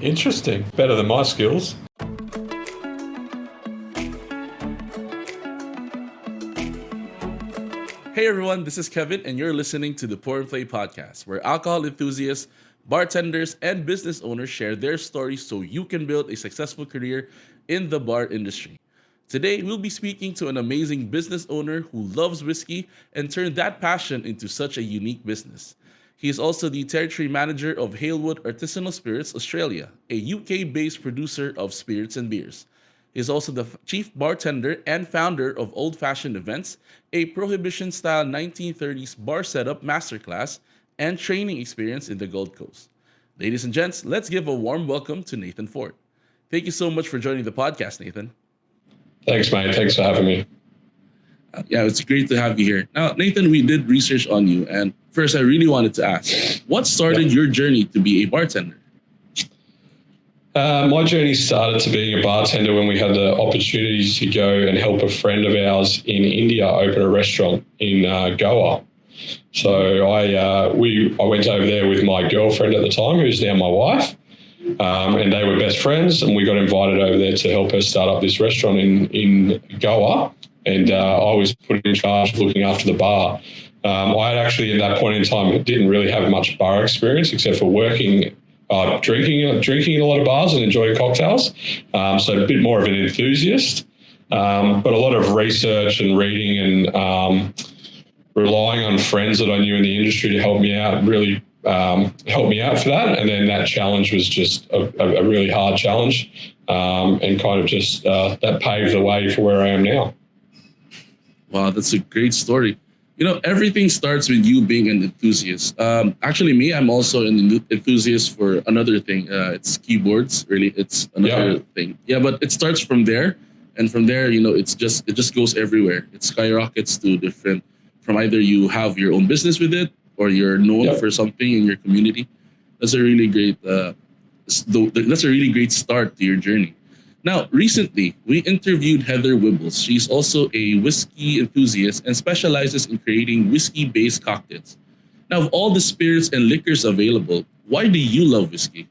Interesting. Better than my skills. Hey everyone, this is Kevin, and you're listening to the Pour and Play podcast, where alcohol enthusiasts, bartenders, and business owners share their stories so you can build a successful career in the bar industry. Today, we'll be speaking to an amazing business owner who loves whiskey and turned that passion into such a unique business. He is also the territory manager of Halewood Artisanal Spirits Australia, a UK-based producer of spirits and beers. He is also the chief bartender and founder of Old Fashioned Events, a prohibition-style 1930s bar setup masterclass and training experience in the Gold Coast. Ladies and gents, let's give a warm welcome to Nathan Ford. Thank you so much for joining the podcast, Nathan. Thanks, mate. Thanks for having me. Yeah, it's great to have you here. Now, Nathan, we did research on you, and first I really wanted to ask, what started your journey to be a bartender? My journey started to being a bartender when we had the opportunity to go and help a friend of ours in India open a restaurant in Goa. So I went over there with my girlfriend at the time, who's now my wife, and they were best friends, and we got invited over there to help her start up this restaurant in Goa, and I was put in charge of looking after the bar. I had actually at that point in time didn't really have much bar experience except for working drinking in a lot of bars and enjoying cocktails. So a bit more of an enthusiast, but a lot of research and reading and relying on friends that I knew in the industry to help me out really helped me out for that. And then that challenge was just a really hard challenge, and kind of just that paved the way for where I am now. Wow, that's a great story. You know, everything starts with you being an enthusiast. Actually, me, I'm also an enthusiast for another thing. It's keyboards. Really, it's another thing. Yeah, but it starts from there, and from there, you know, it just goes everywhere. It skyrockets to different. From either you have your own business with it, or you're known for something in your community. That's a really great. That's a really great start to your journey. Now, recently, we interviewed Heather Wibbles. She's also a whiskey enthusiast and specializes in creating whiskey-based cocktails. Now, of all the spirits and liquors available, why do you love whiskey?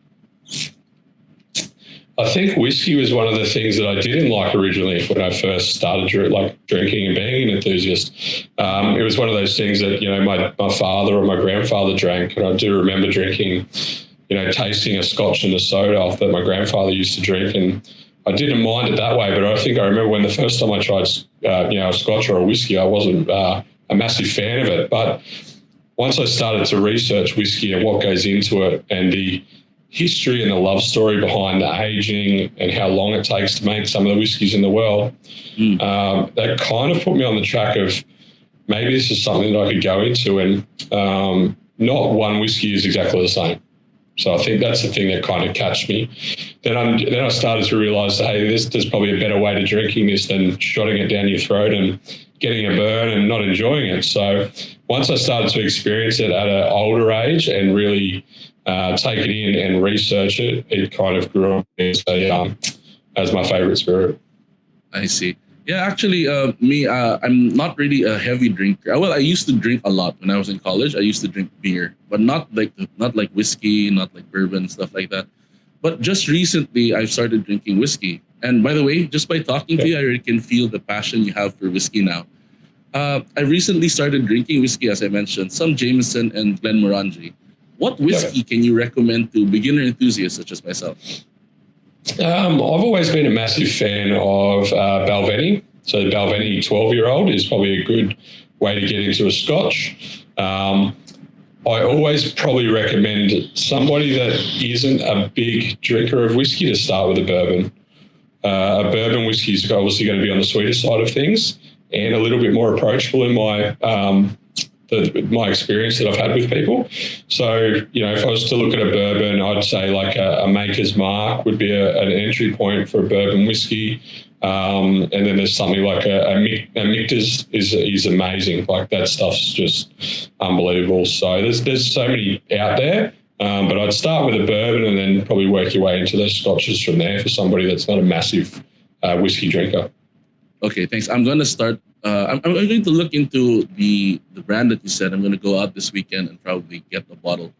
I think whiskey was one of the things that I didn't like originally when I first started drinking and being an enthusiast. It was one of those things that, you know, my father or my grandfather drank, and I do remember drinking, you know, tasting a scotch and a soda that my grandfather used to drink, and I didn't mind it that way, but I think I remember when the first time I tried, a scotch or a whiskey, I wasn't a massive fan of it. But once I started to research whiskey and what goes into it and the history and the love story behind the aging and how long it takes to make some of the whiskies in the world, that kind of put me on the track of maybe this is something that I could go into, and not one whiskey is exactly the same. So I think that's the thing that kind of catched me. Then I started to realise, hey, there's probably a better way to drinking this than shotting it down your throat and getting a burn and not enjoying it. So once I started to experience it at an older age and really take it in and research it, it kind of grew up as my favourite spirit. I see. Yeah, actually, me, I'm not really a heavy drinker. Well, I used to drink a lot when I was in college. I used to drink beer, but not like whiskey, not like bourbon, stuff like that. But just recently, I've started drinking whiskey. And by the way, just by talking to you, I already can feel the passion you have for whiskey now. I recently started drinking whiskey, as I mentioned, some Jameson and Glenmorangie. What whiskey can you recommend to beginner enthusiasts such as myself? I've always been a massive fan of Balvenie. So the Balvenie 12-year-old is probably a good way to get into a scotch. I always probably recommend somebody that isn't a big drinker of whiskey to start with a bourbon. A bourbon whiskey is obviously going to be on the sweeter side of things and a little bit more approachable in my experience that I've had with people. So, you know, if I was to look at a bourbon, I'd say like a Maker's Mark would be an entry point for a bourbon whiskey. And then there's something like a Michter's is amazing. Like that stuff's just unbelievable. So there's so many out there. But I'd start with a bourbon and then probably work your way into those scotches from there for somebody that's not a massive whiskey drinker. Okay, thanks. I'm going to start. I'm going to look into the brand that you said. I'm going to go out this weekend and probably get a bottle.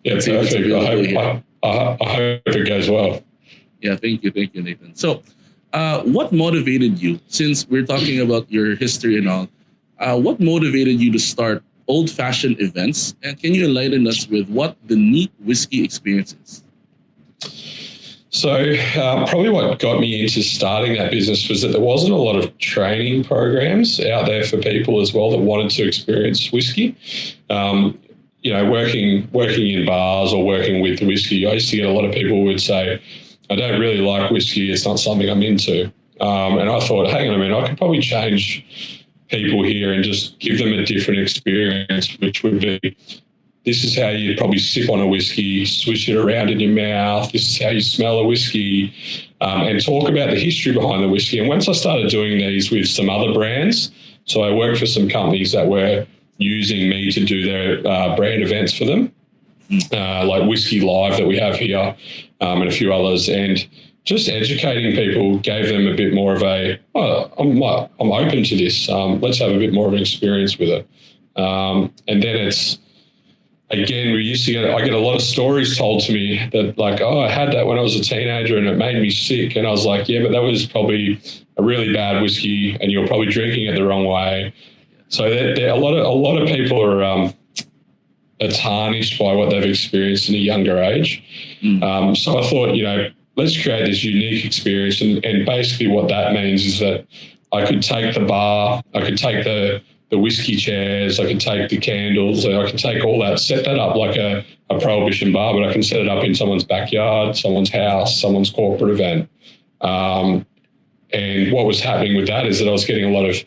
Yeah, perfect. I hope it goes well. Yeah, thank you, Nathan. So, what motivated you? Since we're talking about your history and all, what motivated you to start old-fashioned events? And can you enlighten us with what the neat whiskey experience is? So probably what got me into starting that business was that there wasn't a lot of training programs out there for people as well that wanted to experience whiskey. Working in bars or working with whiskey, I used to get a lot of people who would say, I don't really like whiskey. It's not something I'm into. And I thought, hang on a minute, I could probably change people here and just give them a different experience, which would be, this is how you probably sip on a whiskey, swish it around in your mouth. This is how you smell a whiskey, and talk about the history behind the whiskey. And once I started doing these with some other brands, so I worked for some companies that were using me to do their brand events for them, like Whiskey Live that we have here, and a few others, and just educating people gave them a bit more of a, I'm open to this. Let's have a bit more of an experience with it. And then it's, again, I get a lot of stories told to me that like, I had that when I was a teenager and it made me sick. And I was like, yeah, but that was probably a really bad whiskey and you're probably drinking it the wrong way. So a lot of people are tarnished by what they've experienced in a younger age. So I thought, let's create this unique experience. And basically what that means is that I could take the bar, I could take the whiskey chairs, I could take the candles, I could take all that, set that up like a prohibition bar, but I can set it up in someone's backyard, someone's house, someone's corporate event. And what was happening with that is that I was getting a lot of,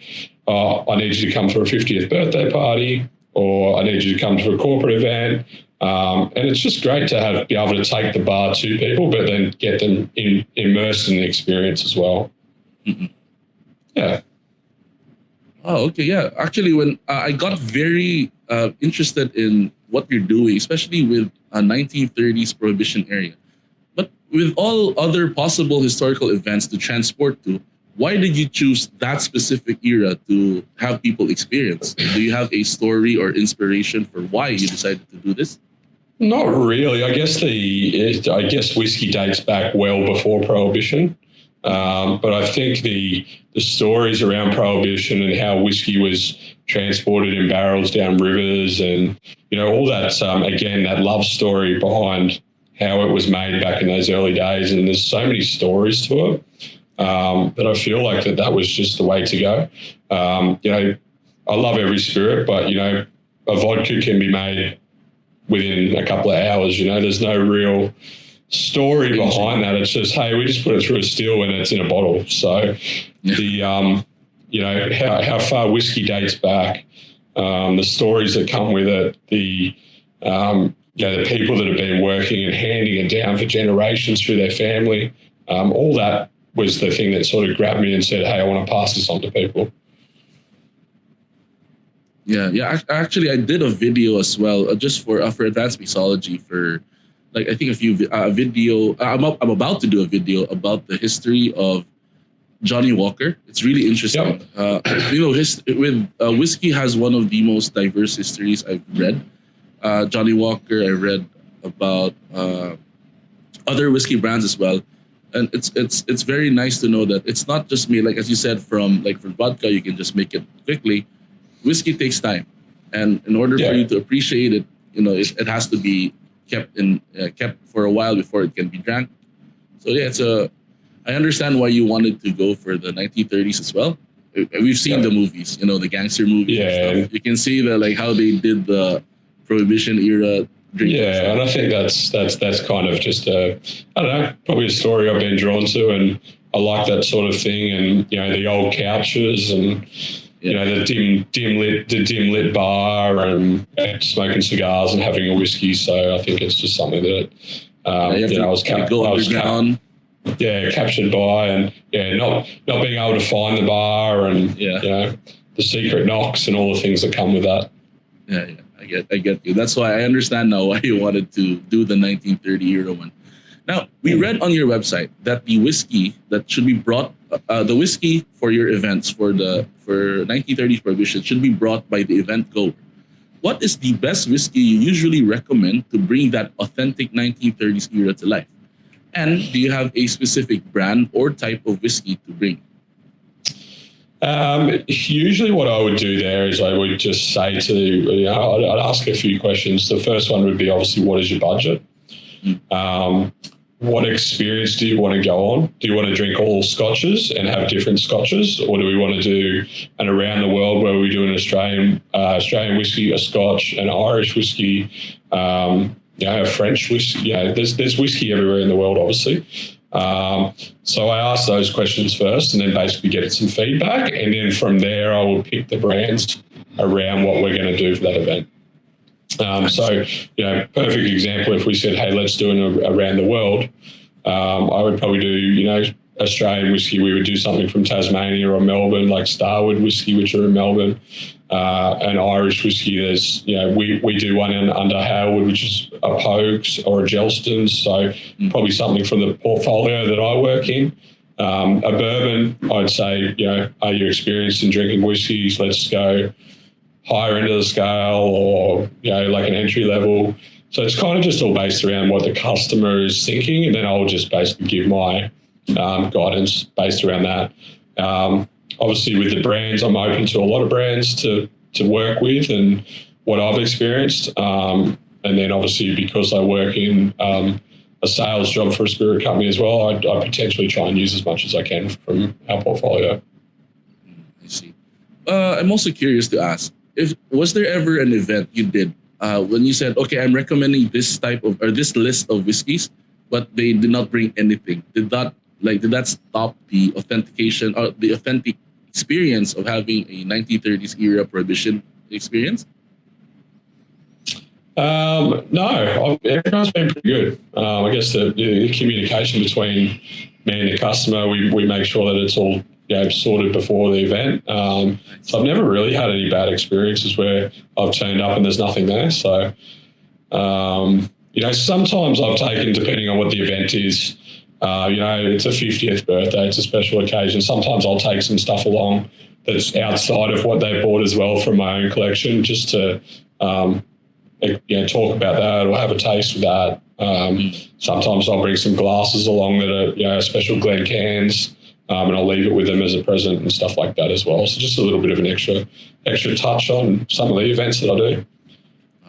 I need you to come for a 50th birthday party, or I need you to come to a corporate event. And it's just great to be able to take the bar to people, but then get them immersed in the experience as well. Mm-hmm. Yeah. Oh, okay. Yeah. Actually, when I got very interested in what you're doing, especially with a 1930s prohibition area, but with all other possible historical events to transport to, why did you choose that specific era to have people experience? Do you have a story or inspiration for why you decided to do this? Not really. I guess whiskey dates back well before Prohibition. But I think the stories around Prohibition and how whiskey was transported in barrels down rivers and, all that, again, that love story behind how it was made back in those early days. And there's so many stories to it that I feel like that was just the way to go. I love every spirit, but, a vodka can be made within a couple of hours. There's no real story behind that. It's just, hey, we just put it through a still and it's in a bottle. So how far whiskey dates back, the stories that come with it, the people that have been working and handing it down for generations through their family, all that was the thing that sort of grabbed me and said, hey, I want to pass this on to people. Yeah. Actually, I did a video as well, just for Advanced Mixology for, like, I think a video. I'm about to do a video about the history of Johnny Walker. It's really interesting. Yep. Whiskey has one of the most diverse histories I've read. Johnny Walker, I read about other whiskey brands as well, and it's very nice to know that it's not just made, like as you said, for vodka you can just make it quickly. Whiskey takes time, and in order for you to appreciate it, it has to be kept for a while before it can be drank. So yeah, I understand why you wanted to go for the 1930s as well. We've seen the movies, the gangster movies. Yeah, and stuff. You can see how they did the Prohibition era drinking. Yeah, and I think that's kind of just probably a story I've been drawn to, and I like that sort of thing, and the old couches and. The dim lit bar and smoking cigars and having a whiskey. So I think it's just something that I was captured by, and not being able to find the bar and the secret knocks and all the things that come with that. Yeah, I get you. That's why I understand now why you wanted to do the 1930 era one. Now, we read on your website that the whiskey that should be brought, the whiskey for your events for 1930s Prohibition should be brought by the event goer. what is the best whiskey you usually recommend to bring that authentic 1930s era to life? And do you have a specific brand or type of whiskey to bring? Usually what I would do there is I would just say I'd ask a few questions. The first one would be obviously, what is your budget? What experience do you want to go on? Do you want to drink all scotches and have different scotches, or do we want to do an around the world where we do an Australian whiskey, a Scotch, an Irish whiskey, a French whiskey? There's whiskey everywhere in the world, obviously. So I asked those questions first, and then basically get some feedback, and then from there I will pick the brands around what we're going to do for that event. Perfect example, if we said, hey, let's do an around the world, I would probably do, Australian whiskey. We would do something from Tasmania or Melbourne, like Starwood whiskey, which are in Melbourne. And Irish whiskey, there's, we do one in under Howard, which is a Pogues or a Gelston's. So probably something from the portfolio that I work in. A bourbon, I'd say, are you experienced in drinking whiskeys? Let's go higher end of the scale, or, like an entry level. So it's kind of just all based around what the customer is thinking. And then I'll just basically give my guidance based around that. Obviously, with the brands, I'm open to a lot of brands to work with and what I've experienced. And then obviously, because I work in a sales job for a spirit company as well, I potentially try and use as much as I can from our portfolio. I see. I'm also curious to ask, was there ever an event you did when you said, okay, I'm recommending this type of, or this list of whiskeys, but they did not bring anything? Did that stop the authentication or the authentic experience of having a 1930s era prohibition experience? No, everyone's been pretty good. I guess the communication between me and the customer, we make sure that it's all sorted before the event. So I've never really had any bad experiences where I've turned up and there's nothing there. So, sometimes I've taken, depending on what the event is, it's a 50th birthday, it's a special occasion. Sometimes I'll take some stuff along that's outside of what they bought as well from my own collection, just to talk about that or have a taste of that. Sometimes I'll bring some glasses along that are special Glen cans, and I'll leave it with them as a present and stuff like that as well. So just a little bit of an extra touch on some of the events that I do.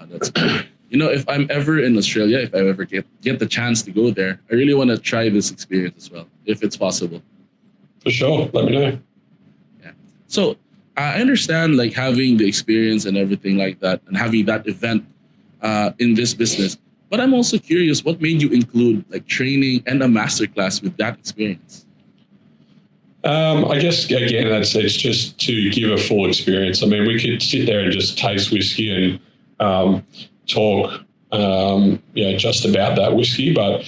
That's cool. If I'm ever in Australia, if I ever get the chance to go there, I really want to try this experience as well, if it's possible. For sure. Let me know. Yeah. So I understand like having the experience and everything like that and having that event in this business. But I'm also curious, what made you include like training and a masterclass with that experience? I guess, again, it's just to give a full experience. I mean, we could sit there and just taste whiskey and talk, just about that whiskey, but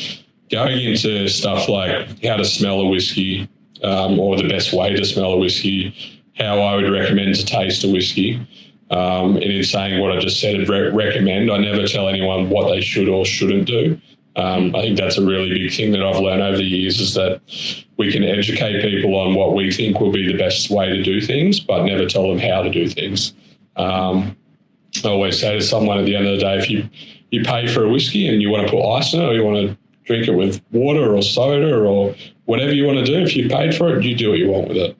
going into stuff like how to smell a whiskey, or the best way to smell a whiskey, how I would recommend to taste a whiskey, and in saying what I just said, recommend. I never tell anyone what they should or shouldn't do. I think that's a really big thing that I've learned over the years, is that we can educate people on what we think will be the best way to do things, but never tell them how to do things. I always say to someone at the end of the day, if you pay for a whiskey and you want to put ice in it, or you want to drink it with water or soda or whatever you want to do, if you paid for it, you do what you want with it.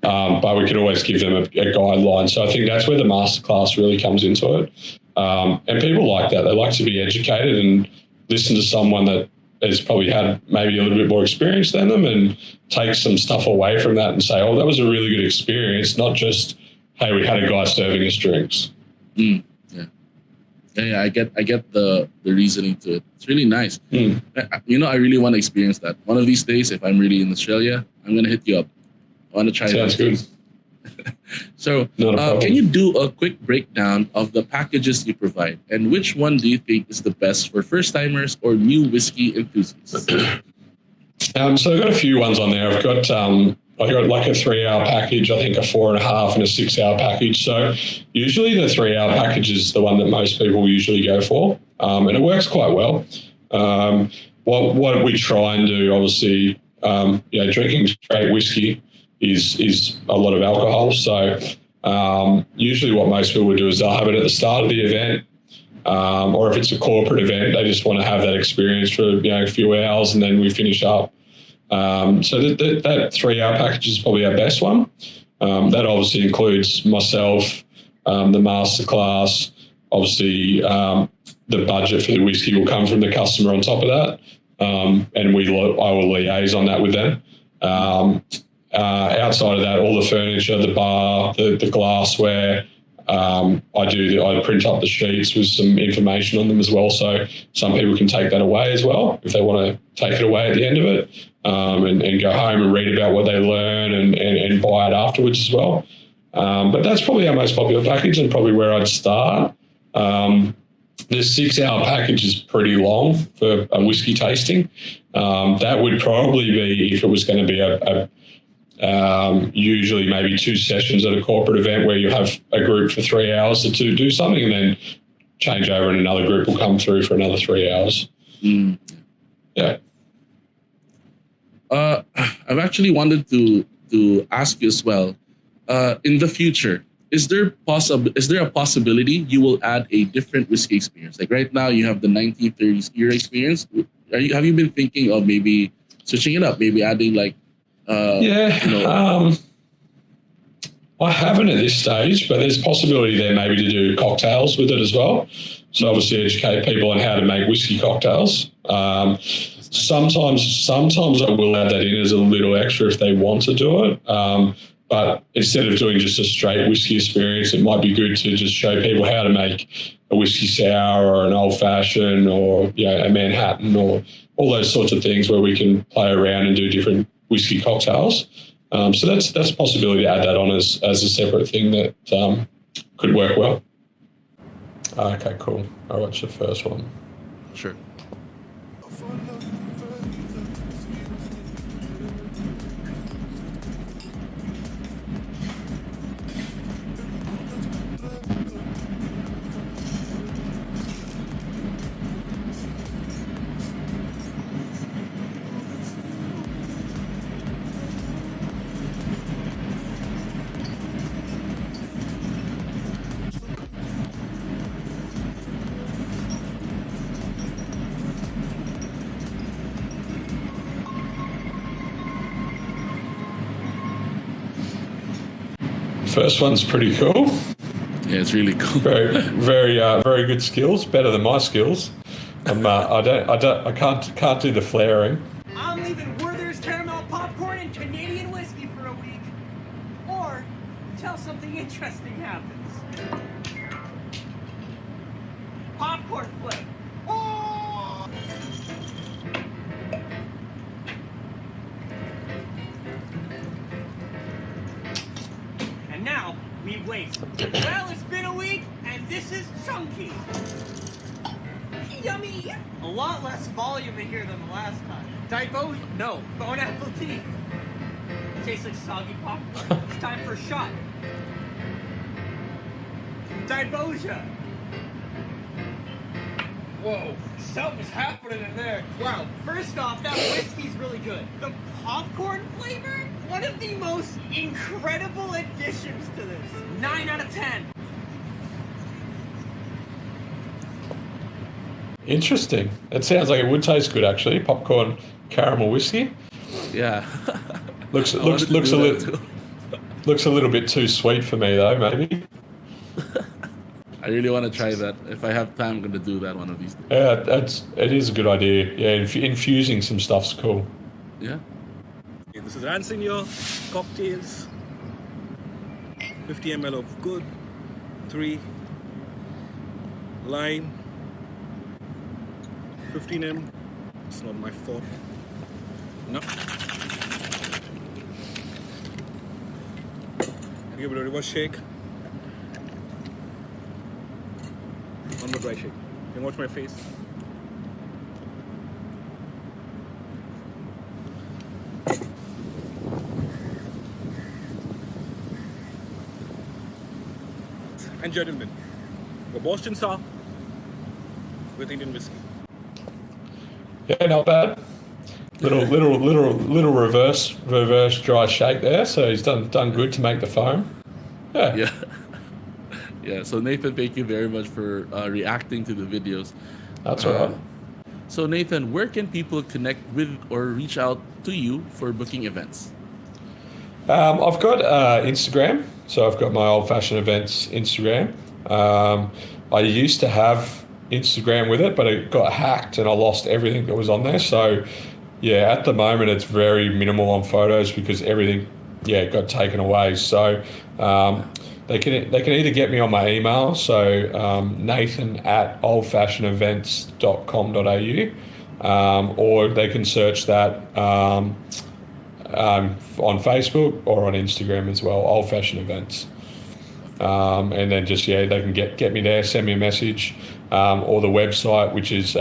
But we can always give them a guideline. So I think that's where the masterclass really comes into it. And people like that. They like to be educated and listen to someone that has probably had maybe a little bit more experience than them, and take some stuff away from that and say, oh, that was a really good experience, not just, hey, we had a guy serving us drinks. Yeah, I get the reasoning to it. It's really nice. I really want to experience that. One of these days, if I'm really in Australia, I'm going to hit you up. I want to try that. Sounds good. So can you do a quick breakdown of the packages you provide, and which one do you think is the best for first-timers or new whiskey enthusiasts? So I've got a few ones on there. I've got like a 3-hour package, I think a 4.5 and a 6-hour package. So usually the 3-hour package is the one that most people usually go for, and it works quite well. What we try and do, obviously, drinking straight whiskey is a lot of alcohol. So Usually what most people would do is they'll have it at the start of the event, or if it's a corporate event, they just want to have that experience for a few hours and then we finish up. So that 3-hour package is probably our best one. That obviously includes myself, the masterclass, obviously the budget for the whiskey will come from the customer on top of that, and I will liaise on that with them. Outside of that, all the furniture, the bar, the glassware, I print up the sheets with some information on them as well, so some people can take that away as well if they want to take it away at the end of it, and go home and read about what they learn and buy it afterwards as well. But that's probably our most popular package and probably where I'd start. The 6-hour package is pretty long for a whiskey tasting. That would probably be, if it was going to be usually maybe 2 sessions at a corporate event where you have a group for 3 hours to do something and then change over and another group will come through for another 3 hours. Yeah. I've actually wanted to ask you as well, in the future, is there a possibility you will add a different whiskey experience? Like right now you have the 1930s era experience. Have you been thinking of maybe switching it up, maybe adding like I haven't at this stage, but there's possibility there maybe to do cocktails with it as well. So obviously educate people on how to make whiskey cocktails. Sometimes I will add that in as a little extra if they want to do it. But instead of doing just a straight whiskey experience, it might be good to just show people how to make a whiskey sour or an old fashioned or a Manhattan or all those sorts of things where we can play around and do different whiskey cocktails. So that's a possibility to add that on as a separate thing that could work well. Okay, cool. I'll watch the first one. Sure. First one's pretty cool. Yeah, it's really cool. Very good skills. Better than my skills. I can't do the flaring. I'm leaving Werther's caramel popcorn and Canadian whiskey for a week, or until something interesting happens. Popcorn flip. Oh! And now we wait. Well, it's been a week, and this is chunky. Yummy! A lot less volume in here than the last time. Typo? No. Bone apple teeth. Tastes like soggy popcorn. It's time for a shot. Dibosia. Whoa, something's happening in there. Wow, first off, that whiskey's really good. The popcorn flavor? One of the most incredible additions to this. 9 out of 10. Interesting. It sounds like it would taste good actually. Popcorn caramel whiskey. Yeah. Looks a little bit too sweet for me though, maybe. I really want to try that. If I have time, I'm going to do that one of these days. Yeah, it is a good idea. Yeah, infusing some stuff's cool. Yeah. Okay, this is Ransenior cocktails. 50 ml of good. 3 lime. 15 ml. It's not my fault. No. Give it a reverse shake. One more dry shake. You can watch my face. And gentlemen, the Boston Sour with Indian whiskey. Yeah, not bad. Little reverse dry shake there. So he's done good to make the foam. Yeah, Yeah. Yeah. So Nathan, thank you very much for reacting to the videos. that's all Uh, right. so Nathan, where can people connect with or reach out to you for booking events? I've got Instagram, so I've got my old fashioned events Instagram. I used to have Instagram with it, but it got hacked and I lost everything that was on there. So, yeah, at the moment it's very minimal on photos because everything, yeah, got taken away. So, they can either get me on my email, so Nathan at oldfashionedevents.com.au, or they can search that. On Facebook or on Instagram as well, Old Fashioned Events. And then just, yeah, they can get me there, send me a message, or the website, which is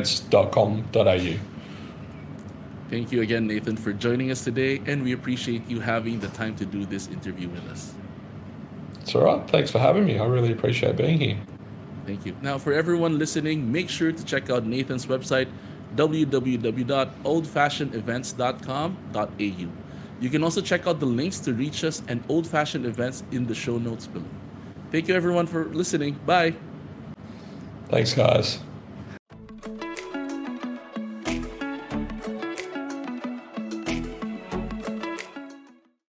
www.oldfashionedevents.com.au. Thank you again, Nathan, for joining us today, and we appreciate you having the time to do this interview with us. It's all right. Thanks for having me. I really appreciate being here. Thank you. Now, for everyone listening, make sure to check out Nathan's website, www.oldfashionedevents.com.au. You can also check out the links to reach us and Old Fashioned Events in the show notes below. Thank you, everyone, for listening. Bye. Thanks, guys.